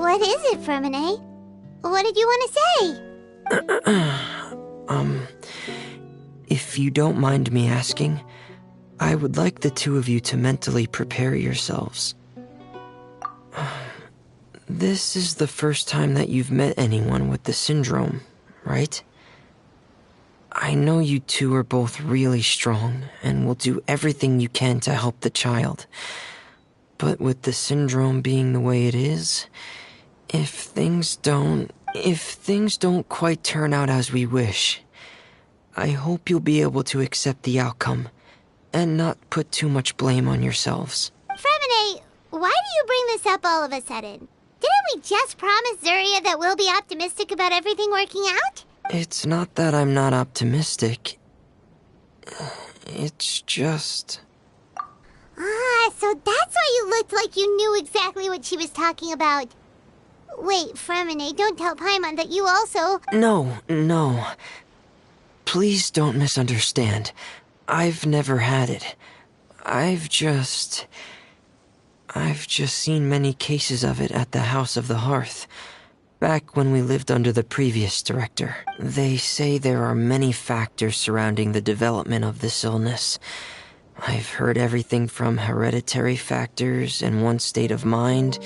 What is it, Fermine? What did you want to say? If you don't mind me asking, I would like the two of you to mentally prepare yourselves. This is the first time that you've met anyone with the syndrome, right? I know you two are both really strong and will do everything you can to help the child. But with the syndrome being the way it is, if things don't quite turn out as we wish, I hope you'll be able to accept the outcome and not put too much blame on yourselves. Fremine, why do you bring this up all of a sudden? Didn't we just promise Zuria that we'll be optimistic about everything working out? It's not that I'm not optimistic. It's just... Ah, so that's why you looked like you knew exactly what she was talking about. Wait, Fremine, don't tell Paimon that you also... No. Please don't misunderstand. I've never had it. I've just seen many cases of it at the House of the Hearth, back when we lived under the previous director. They say there are many factors surrounding the development of this illness. I've heard everything from hereditary factors and one's state of mind,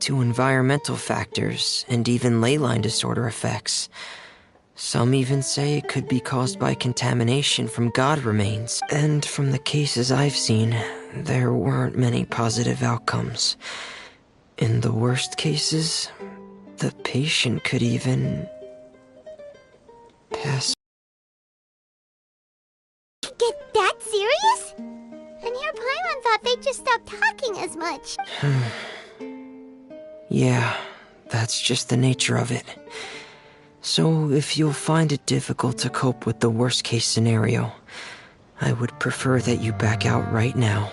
to environmental factors and even ley line disorder effects. Some even say it could be caused by contamination from god remains. And from the cases I've seen, there weren't many positive outcomes. In the worst cases, the patient could even pass. Get that serious? And here Paimon thought they'd just stop talking as much. Yeah, that's just the nature of it. So if you'll find it difficult to cope with the worst case scenario, I would prefer that you back out right now.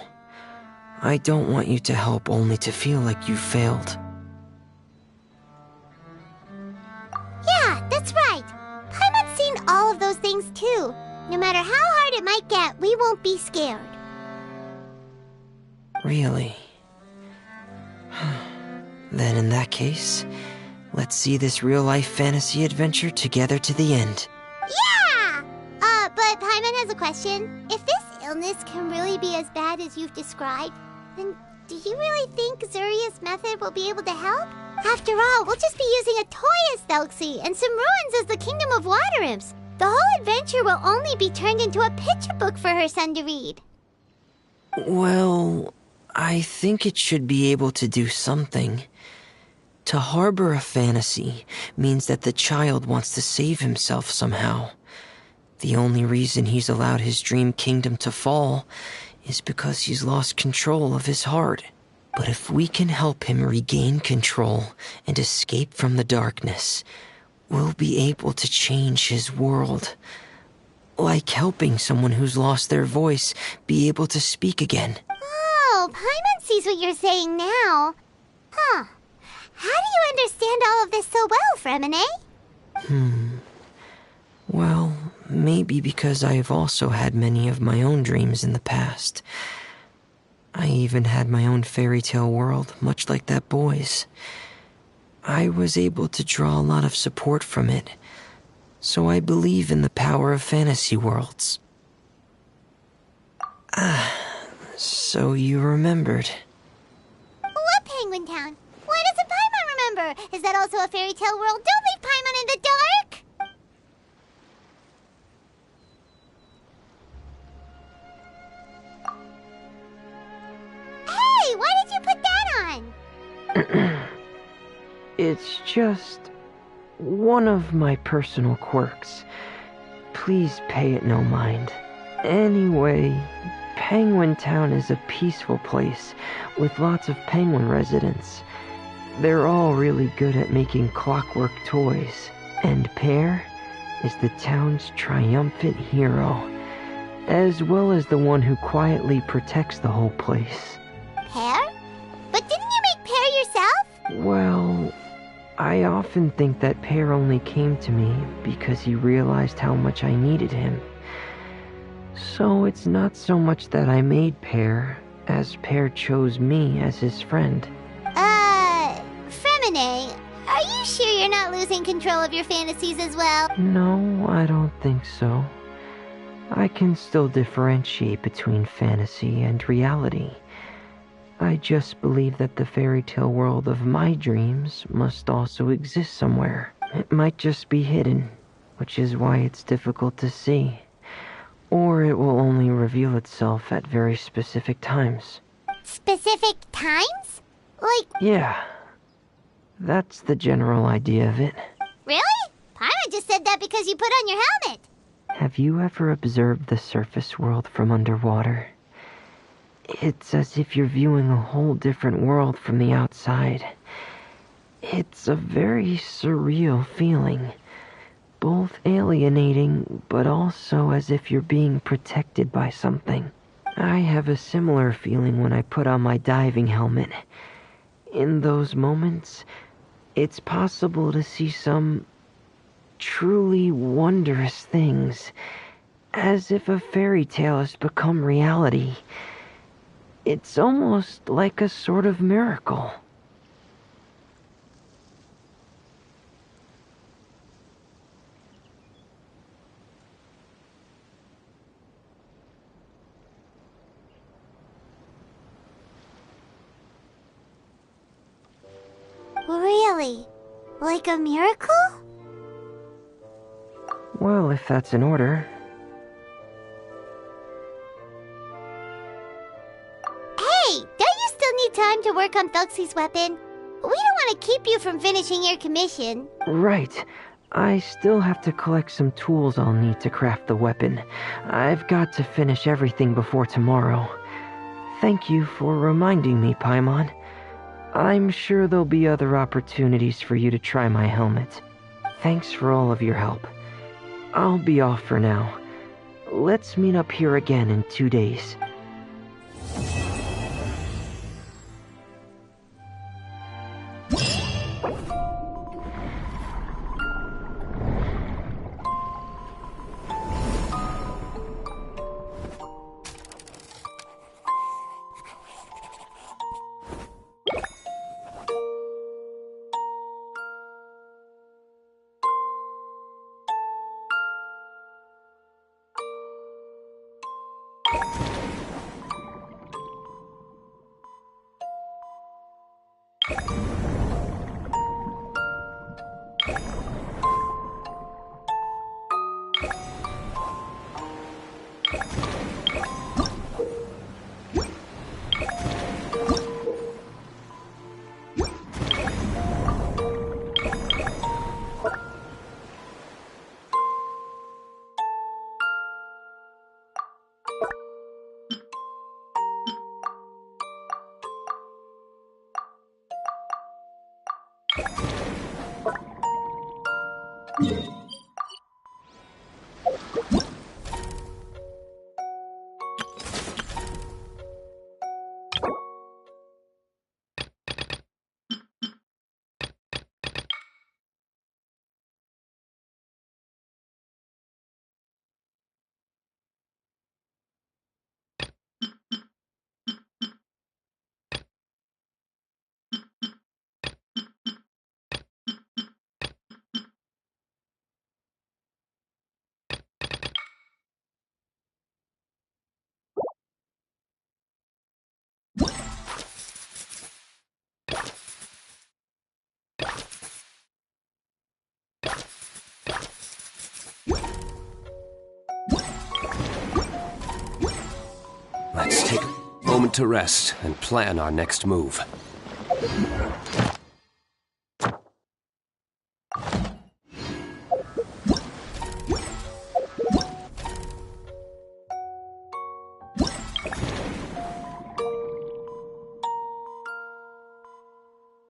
I don't want you to help only to feel like you failed. Yeah, that's right. Paimon's seen all of those things too. No matter how hard it might get, we won't be scared. Really? Then in that case, let's see this real-life fantasy adventure together to the end. Yeah! But Paimon has a question. If this illness can really be as bad as you've described, then do you really think Zuria's method will be able to help? After all, we'll just be using a toy as Thelxie and some ruins as the Kingdom of Water Imps. The whole adventure will only be turned into a picture book for her son to read. Well, I think it should be able to do something. To harbor a fantasy means that the child wants to save himself somehow. The only reason he's allowed his dream kingdom to fall is because he's lost control of his heart. But if we can help him regain control and escape from the darkness, we'll be able to change his world. Like helping someone who's lost their voice be able to speak again. Oh, Paimon sees what you're saying now. Huh. How do you understand all of this so well, Fremine? Well, maybe because I've also had many of my own dreams in the past. I even had my own fairy tale world, much like that boy's. I was able to draw a lot of support from it, so I believe in the power of fantasy worlds. So you remembered. What Penguin Town? Why doesn't Paimon remember? Is that also a fairy tale world? Don't leave Paimon in the dark! Hey, why did you put that on? It's just one of my personal quirks. Please pay it no mind. Anyway, Penguin Town is a peaceful place with lots of penguin residents. They're all really good at making clockwork toys. And Pear is the town's triumphant hero, as well as the one who quietly protects the whole place. Pear? But didn't you make Pear yourself? Well, I often think that Pear only came to me because he realized how much I needed him. So it's not so much that I made Pear, as Pear chose me as his friend. Fremine, Ayane, are you sure you're not losing control of your fantasies as well? No, I don't think so. I can still differentiate between fantasy and reality. I just believe that the fairy tale world of my dreams must also exist somewhere. It might just be hidden, which is why it's difficult to see. Or it will only reveal itself at very specific times. Specific times? Like... Yeah. That's the general idea of it. Really? Paimon just said that because you put on your helmet. Have you ever observed the surface world from underwater? It's as if you're viewing a whole different world from the outside. It's a very surreal feeling. Both alienating, but also as if you're being protected by something. I have a similar feeling when I put on my diving helmet. In those moments, it's possible to see some truly wondrous things, as if a fairy tale has become reality. It's almost like a sort of miracle. Really? Like a miracle? Well, if that's in order. Hey, don't you still need time to work on Felxie's weapon? We don't want to keep you from finishing your commission. Right. I still have to collect some tools I'll need to craft the weapon. I've got to finish everything before tomorrow. Thank you for reminding me, Paimon. I'm sure there'll be other opportunities for you to try my helmet. Thanks for all of your help. I'll be off for now. Let's meet up here again in 2 days. Let's take a moment to rest and plan our next move.